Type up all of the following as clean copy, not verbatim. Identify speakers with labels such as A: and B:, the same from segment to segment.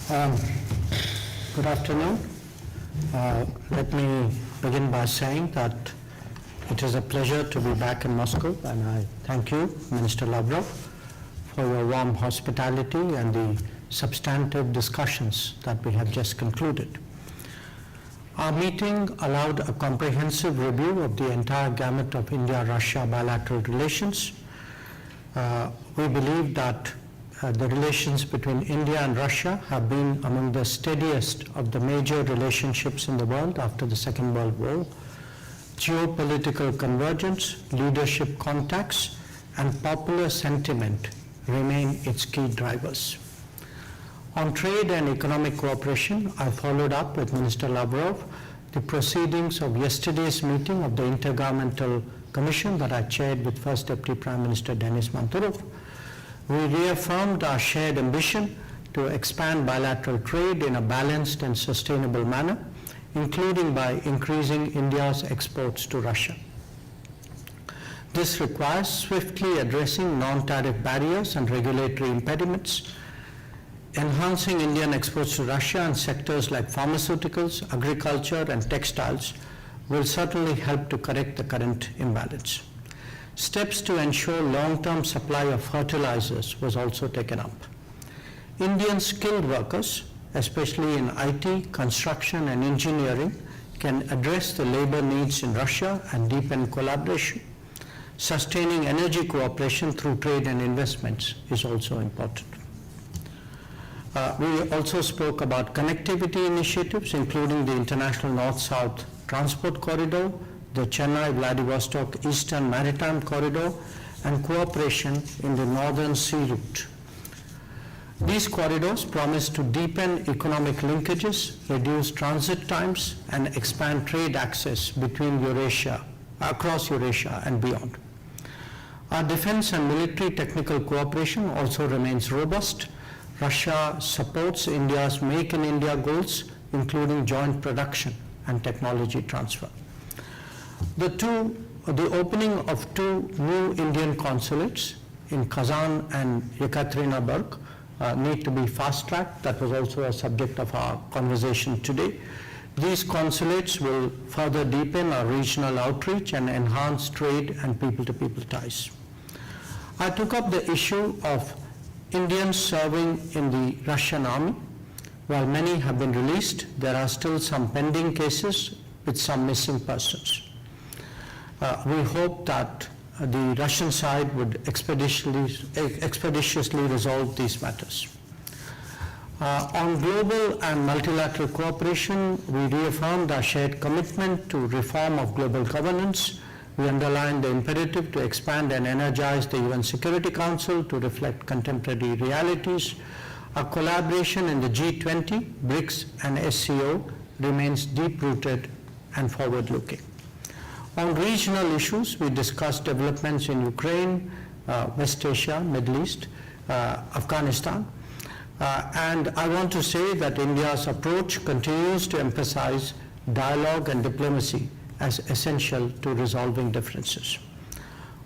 A: Um, Good afternoon. Let me begin by saying that it is a pleasure to be back in Moscow, and I thank you, Minister Lavrov, for your warm hospitality and the substantive discussions that we have just concluded. Our meeting allowed a comprehensive review of the entire gamut of India-Russia bilateral relations. We believe that the relations between India and Russia have been among the steadiest of the major relationships in the world after the Second World War. Geopolitical convergence, leadership contacts, and popular sentiment remain its key drivers. On trade and economic cooperation, I followed up with Minister Lavrov the proceedings of yesterday's meeting of the Intergovernmental Commission that I chaired with First Deputy Prime Minister Denis Manturov. We reaffirmed our shared ambition to expand bilateral trade in a balanced and sustainable manner, including by increasing India's exports to Russia. This requires swiftly addressing non-tariff barriers and regulatory impediments, enhancing Indian exports to Russia and sectors like pharmaceuticals, agriculture, and textiles will certainly help to correct the current imbalance. Steps to ensure long-term supply of fertilizers was also taken up. Indian skilled workers, especially in IT, construction, and engineering, can address the labor needs in Russia and deepen collaboration. Sustaining energy cooperation through trade and investments is also important. We also spoke about connectivity initiatives, including the International North-South Transport Corridor, the Chennai-Vladivostok Eastern Maritime Corridor, and cooperation in the Northern Sea Route. These corridors promise to deepen economic linkages, reduce transit times, and expand trade access between Eurasia, across Eurasia and beyond. Our defense and military technical cooperation also remains robust. Russia supports India's Make in India goals, including joint production and technology transfer. The opening of two new Indian consulates in Kazan and Yekaterinburg need to be fast-tracked. That was also a subject of our conversation today. These consulates will further deepen our regional outreach and enhance trade and people-to-people ties. I took up the issue of Indians serving in the Russian army. While many have been released, there are still some pending cases with some missing persons. We hope that the Russian side would expeditiously resolve these matters. On global and multilateral cooperation, we reaffirmed our shared commitment to reform of global governance. We underlined the imperative to expand and energize the UN Security Council to reflect contemporary realities. Our collaboration in the G20, BRICS, and SCO remains deep-rooted and forward-looking. On regional issues, we discussed developments in Ukraine, West Asia, Middle East, Afghanistan. And I want to say that India's approach continues to emphasize dialogue and diplomacy as essential to resolving differences.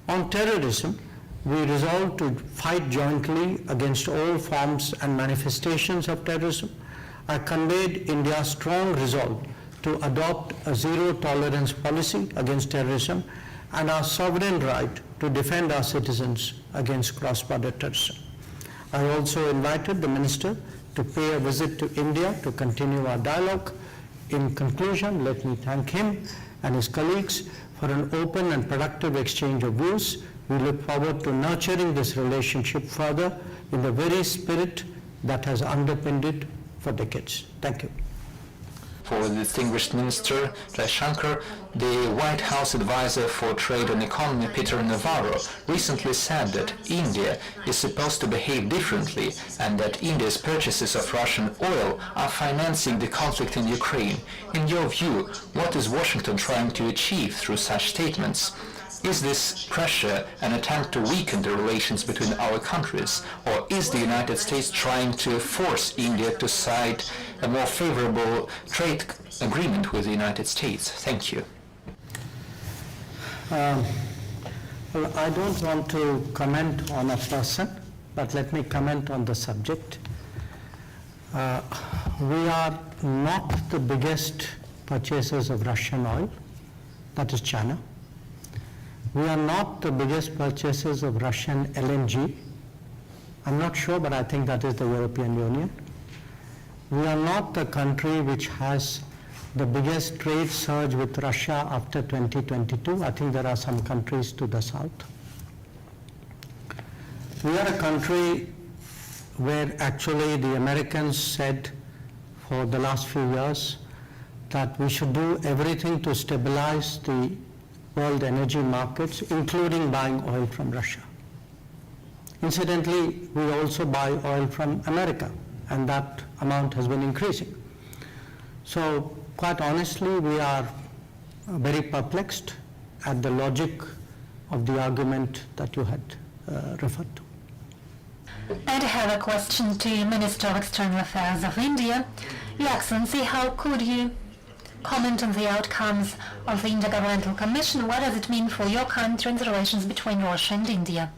A: On terrorism, we resolved to fight jointly against all forms and manifestations of terrorism. I conveyed India's strong resolve to adopt a zero-tolerance policy against terrorism and our sovereign right to defend our citizens against cross-border terrorism. I also invited the Minister to pay a visit to India to continue our dialogue. In conclusion, let me thank him and his colleagues for an open and productive exchange of views. We look forward to nurturing this relationship further in the very spirit that has underpinned it for decades. Thank you.
B: For the distinguished Minister Jaishankar, the White House advisor for Trade and Economy, Peter Navarro, recently said that India is supposed to behave differently and that India's purchases of Russian oil are financing the conflict in Ukraine. In your view, what is Washington trying to achieve through such statements? Is this pressure an attempt to weaken the relations between our countries, or is the United States trying to force India to sign a more favorable trade agreement with the United States? Thank you.
A: Well, I don't want to comment on a person, but let me comment on the subject. We are not the biggest purchasers of Russian oil, that is China. We are not the biggest purchasers of Russian LNG. I'm not sure, but I think that is the European Union. We are not the country which has the biggest trade surge with Russia after 2022. I think there are some countries to the south. We are a country where actually the Americans said for the last few years that we should do everything to stabilize the world energy markets, including buying oil from Russia. Incidentally, we also buy oil from America, and that amount has been increasing. So, quite honestly, we are very perplexed at the logic of the argument that you had referred to.
C: And I have a question to Minister of External Affairs of India. Your Excellency, how could you comment on the outcomes of the Intergovernmental Commission? What does it mean for your country and the relations between Russia and India?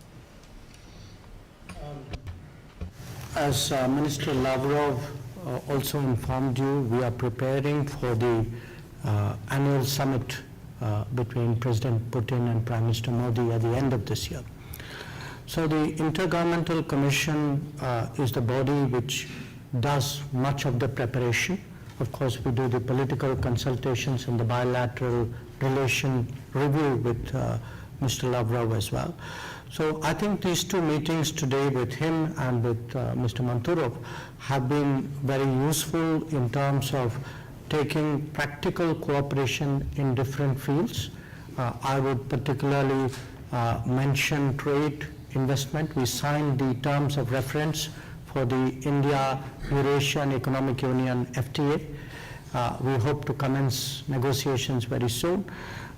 A: As Minister Lavrov also informed you, we are preparing for the annual summit between President Putin and Prime Minister Modi at the end of this year. So the Intergovernmental Commission is the body which does much of the preparation. Of course, we do the political consultations and the bilateral relation review with Mr. Lavrov as well. So I think these two meetings today with him and with Mr. Manturov have been very useful in terms of taking practical cooperation in different fields. I would particularly mention trade, investment. We signed the terms of reference for the India-Eurasian Economic Union FTA. We hope to commence negotiations very soon.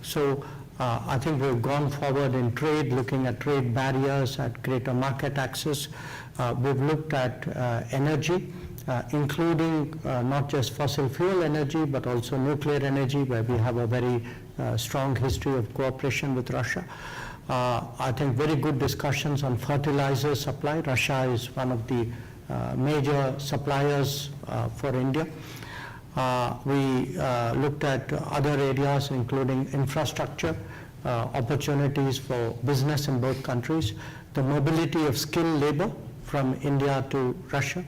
A: So I think we've gone forward in trade, looking at trade barriers, at greater market access. We've looked at energy, including not just fossil fuel energy, but also nuclear energy, where we have a very strong history of cooperation with Russia. I think very good discussions on fertilizer supply. Russia is one of the major suppliers for India. We looked at other areas including infrastructure, opportunities for business in both countries, the mobility of skilled labor from India to Russia.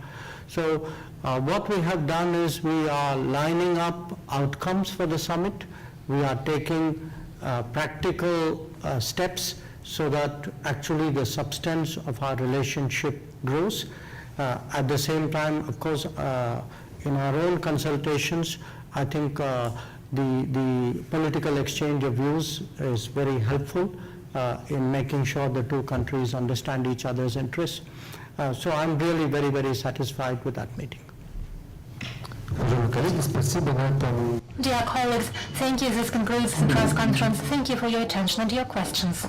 A: So what we have done is we are lining up outcomes for the summit. We are taking practical steps so that actually the substance of our relationship grows. At the same time, of course, in our own consultations, I think the political exchange of views is very helpful in making sure the two countries understand each other's interests. So I'm really very, very satisfied with that meeting.
C: Dear colleagues, thank you. This concludes the press conference. Thank you for your attention and your questions.